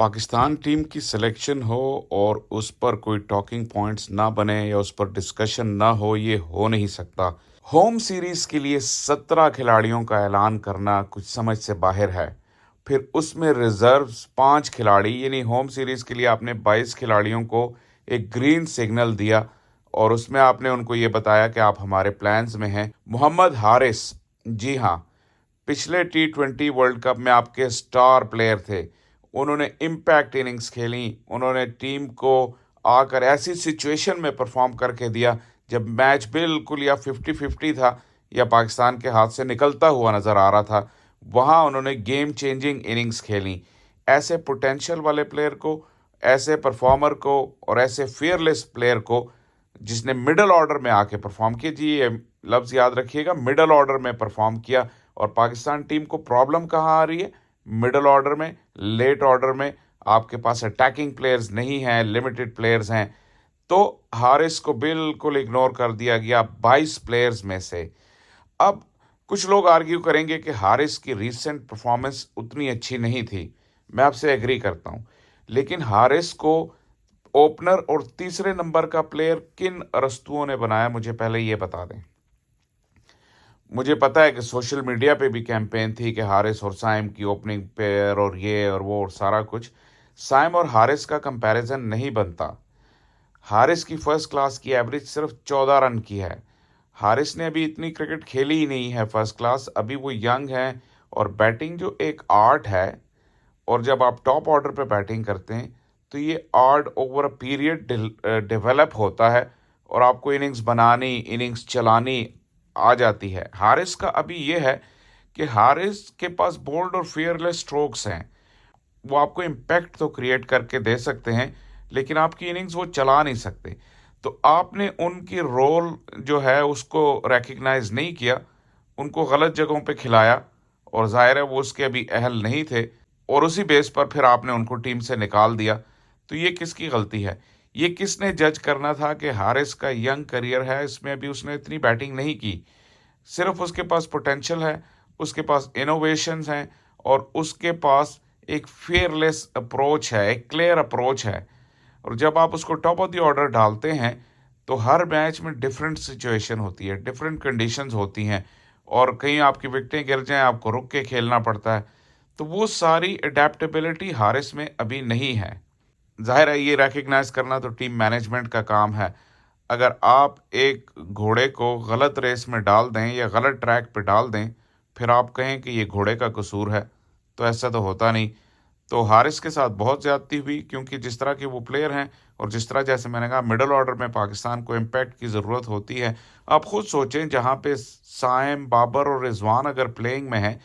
Pakistan team की selection हो और उस पर कोई टॉकिंग पॉइंट्स ना बने या उस पर डिस्कशन ना हो, ये हो नहीं सकता। होम सीरीज के लिए 17 खिलाड़ियों का ऐलान करना कुछ समझ से बाहर है। फिर उसमें रिजर्व्स 5 खिलाड़ी, यानी होम सीरीज के लिए आपने 22 खिलाड़ियों को एक ग्रीन सिग्नल दिया और उसमें आपने उनको ये बताया कि आप हमारे प्लान्स में हैं। मोहम्मद हारिस, जी हाँ, पिछले T20 वर्ल्ड कप में आपके स्टार प्लेयर थे। उन्होंने इम्पैक्ट इनिंग्स खेली, उन्होंने टीम को आकर ऐसी सिचुएशन में परफॉर्म करके दिया जब मैच बिल्कुल या 50-50 था या पाकिस्तान के हाथ से निकलता हुआ नज़र आ रहा था। वहाँ उन्होंने गेम चेंजिंग इनिंग्स खेली। ऐसे पोटेंशियल वाले प्लेयर को, ऐसे परफॉर्मर को और ऐसे फियरलेस प्लेयर को जिसने मिडल ऑर्डर में आके परफॉर्म किया, जी ये लफ्ज़ याद रखिएगा, मिडल ऑर्डर में परफॉर्म किया। और पाकिस्तान टीम को प्रॉब्लम कहाँ आ रही है? मिडल ऑर्डर में, लेट ऑर्डर में आपके पास अटैकिंग प्लेयर्स नहीं हैं, लिमिटेड प्लेयर्स हैं। तो हारिस को बिल्कुल इग्नोर कर दिया गया 22 प्लेयर्स में से। अब कुछ लोग आर्ग्यू करेंगे कि हारिस की रीसेंट परफॉर्मेंस उतनी अच्छी नहीं थी। मैं आपसे एग्री करता हूँ, लेकिन हारिस को ओपनर और तीसरे नंबर का प्लेयर किन अरस्तुओं ने बनाया, मुझे पहले ये बता दें। मुझे पता है कि सोशल मीडिया पे भी कैंपेन थी कि हारिस और साइम की ओपनिंग पेयर और ये और वो और सारा कुछ। साइम और हारिस का कंपैरिजन नहीं बनता। हारिस की फर्स्ट क्लास की एवरेज सिर्फ 14 रन की है। हारिस ने अभी इतनी क्रिकेट खेली ही नहीं है फर्स्ट क्लास, अभी वो यंग हैं। और बैटिंग जो एक आर्ट है, और जब आप टॉप ऑर्डर पे बैटिंग करते हैं तो ये art over a period develop होता है और आपको इनिंग्स बनानी, इनिंग्स चलानी आ जाती है। हारिस का अभी ये है कि हारिस के पास बोल्ड और फियरलेस स्ट्रोक्स हैं। वो आपको इम्पैक्ट तो क्रिएट करके दे सकते हैं, लेकिन आपकी इनिंग्स वो चला नहीं सकते। तो आपने उनकी रोल जो है उसको रिकग्नाइज नहीं किया, उनको गलत जगहों पे खिलाया, और जाहिर है वो उसके अभी अहल नहीं थे, और उसी बेस पर फिर आपने उनको टीम से निकाल दिया। तो ये किसकी गलती है? ये किसने जज करना था कि हारिस का यंग करियर है, इसमें अभी उसने इतनी बैटिंग नहीं की। सिर्फ उसके पास पोटेंशियल है, उसके पास इनोवेशंस हैं, और उसके पास एक फेयरलेस अप्रोच है, एक क्लियर अप्रोच है। और जब आप उसको टॉप ऑफ द ऑर्डर डालते हैं तो हर मैच में डिफरेंट सिचुएशन होती है, डिफरेंट कंडीशंस होती हैं, और कहीं आपकी विकेटें गिर जाएं, आपको रुक के खेलना पड़ता है। तो वो सारी अडेप्टेबिलिटी हारिस में अभी नहीं है। जाहिर है ये रिकग्नाइज करना तो टीम मैनेजमेंट का काम है। अगर आप एक घोड़े को गलत रेस में डाल दें या गलत ट्रैक पे डाल दें, फिर आप कहें कि ये घोड़े का कसूर है, तो ऐसा तो होता नहीं। तो हारिस के साथ बहुत ज़्यादती हुई, क्योंकि जिस तरह के वो प्लेयर हैं और जिस तरह, जैसे मैंने कहा, मिडल ऑर्डर में पाकिस्तान को इम्पैक्ट की ज़रूरत होती है। आप खुद सोचें, जहाँ पे साइम, बाबर और रिजवान अगर प्लेइंग में हैं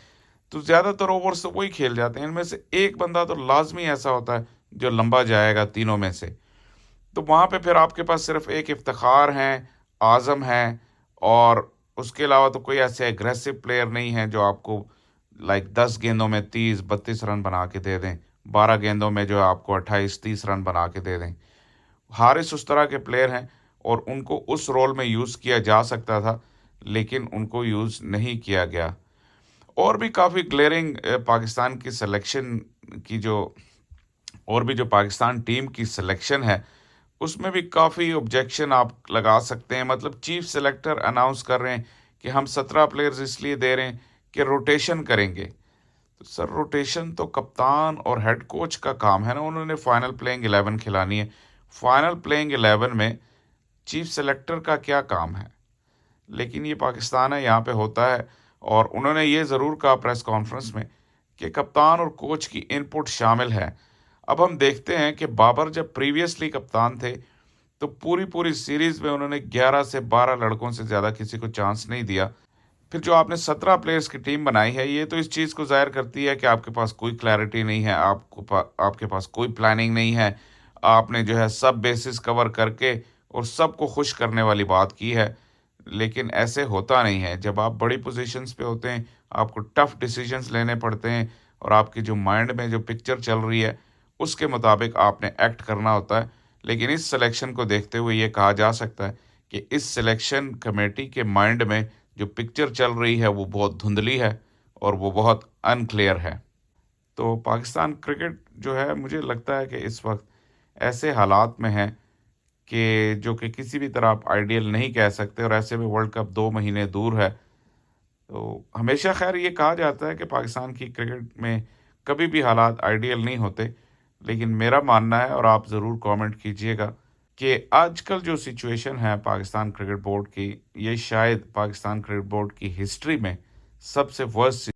तो ज़्यादातर ओवर्स तो वही खेल जाते हैं। इनमें से एक बंदा तो लाजमी ऐसा होता है जो लंबा जाएगा तीनों में से। तो वहाँ पे फिर आपके पास सिर्फ एक इफ्तिखार हैं, आज़म हैं, और उसके अलावा तो कोई ऐसे एग्रेसिव प्लेयर नहीं है जो आपको 10 गेंदों में 30-32 रन बना के दे दें, 12 गेंदों में जो आपको 28-30 रन बना के दे दें। हारिस उस तरह के प्लेयर हैं और उनको उस रोल में यूज़ किया जा सकता था, लेकिन उनको यूज़ नहीं किया गया। और भी काफ़ी ग्लेयरिंग पाकिस्तान की सिलेक्शन की जो और भी जो पाकिस्तान टीम की सिलेक्शन है, उसमें भी काफ़ी ऑब्जेक्शन आप लगा सकते हैं। मतलब चीफ सेलेक्टर अनाउंस कर रहे हैं कि हम 17 प्लेयर्स इसलिए दे रहे हैं कि रोटेशन करेंगे। तो सर, रोटेशन तो कप्तान और हेड कोच का काम है ना, उन्होंने फाइनल प्लेइंग 11 खिलानी है। फाइनल प्लेइंग 11 में चीफ सेलेक्टर का क्या काम है? लेकिन ये पाकिस्तान है, यहाँ पे होता है। और उन्होंने ये ज़रूर कहा प्रेस कॉन्फ्रेंस में कि कप्तान और कोच की इनपुट शामिल है। अब हम देखते हैं कि बाबर जब प्रीवियसली कप्तान थे तो पूरी पूरी सीरीज़ में उन्होंने 11 से 12 लड़कों से ज़्यादा किसी को चांस नहीं दिया। फिर जो आपने 17 प्लेयर्स की टीम बनाई है, ये तो इस चीज़ को ज़ाहिर करती है कि आपके पास कोई क्लैरिटी नहीं है, आपके पास कोई प्लानिंग नहीं है। आपने जो है सब बेसिस कवर करके और सबको खुश करने वाली बात की है। लेकिन ऐसे होता नहीं है। जब आप बड़ी पोजीशंस पे होते हैं, आपको टफ डिसीजंस लेने पड़ते हैं, और आपकी जो माइंड में जो पिक्चर चल रही है उसके मुताबिक आपने एक्ट करना होता है। लेकिन इस सिलेक्शन को देखते हुए ये कहा जा सकता है कि इस सिलेक्शन कमेटी के माइंड में जो पिक्चर चल रही है वो बहुत धुंधली है और वो बहुत अनक्लियर है। तो पाकिस्तान क्रिकेट جو ہے مجھے لگتا ہے کہ اس وقت ایسے حالات میں ہے کہ جو کہ کسی بھی طرح آپ آئیڈیل نہیں کہہ سکتے، اور ایسے میں ورلڈ کپ 2 مہینے دور ہے۔ تو ہمیشہ خیر یہ کہا جاتا ہے کہ پاکستان کی کرکٹ میں کبھی بھی حالات آئیڈیل نہیں ہوتے، لیکن میرا ماننا ہے، اور آپ ضرور کامنٹ کیجئے گا، کہ آج کل جو سچویشن ہے پاکستان کرکٹ بورڈ کی، یہ شاید پاکستان کرکٹ بورڈ کی ہسٹری میں سب سے ورسٹ